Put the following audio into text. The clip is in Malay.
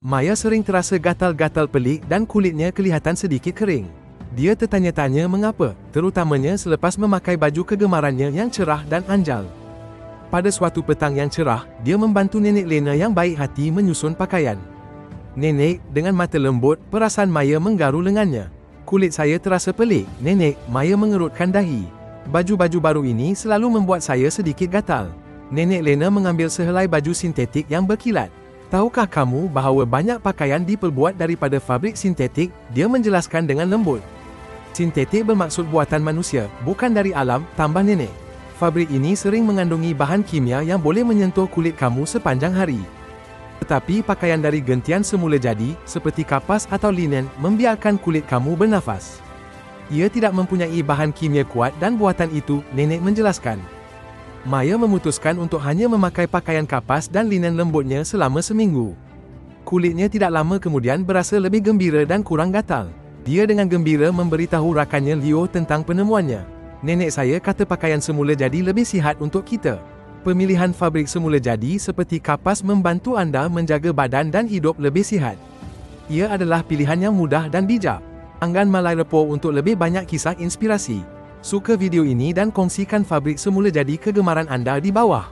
Maya sering terasa gatal-gatal pelik dan kulitnya kelihatan sedikit kering. Dia tertanya-tanya mengapa, terutamanya selepas memakai baju kegemarannya yang cerah dan anjal. Pada suatu petang yang cerah, dia membantu Nenek Lena yang baik hati menyusun pakaian. Nenek, dengan mata lembut, perasaan Maya menggaru lengannya. Kulit saya terasa pelik, Nenek, Maya mengerutkan dahi. Baju-baju baru ini selalu membuat saya sedikit gatal. Nenek Lena mengambil sehelai baju sintetik yang berkilat. Tahukah kamu bahawa banyak pakaian diperbuat daripada fabrik sintetik? Dia menjelaskan dengan lembut. Sintetik bermaksud buatan manusia, bukan dari alam, tambah Nenek. Fabrik ini sering mengandungi bahan kimia yang boleh menyentuh kulit kamu sepanjang hari. Tetapi pakaian dari gentian semula jadi, seperti kapas atau linen, membiarkan kulit kamu bernafas. Ia tidak mempunyai bahan kimia kuat dan buatan itu, Nenek menjelaskan. Maya memutuskan untuk hanya memakai pakaian kapas dan linen lembutnya selama seminggu. Kulitnya tidak lama kemudian berasa lebih gembira dan kurang gatal. Dia dengan gembira memberitahu rakannya Leo tentang penemuannya. Nenek saya kata pakaian semula jadi lebih sihat untuk kita. Pemilihan fabrik semula jadi seperti kapas membantu anda menjaga badan dan hidup lebih sihat. Ia adalah pilihan yang mudah dan bijak. Anggan Malay Report untuk lebih banyak kisah inspirasi. Suka video ini dan kongsikan fabrik semula jadi kegemaran anda di bawah.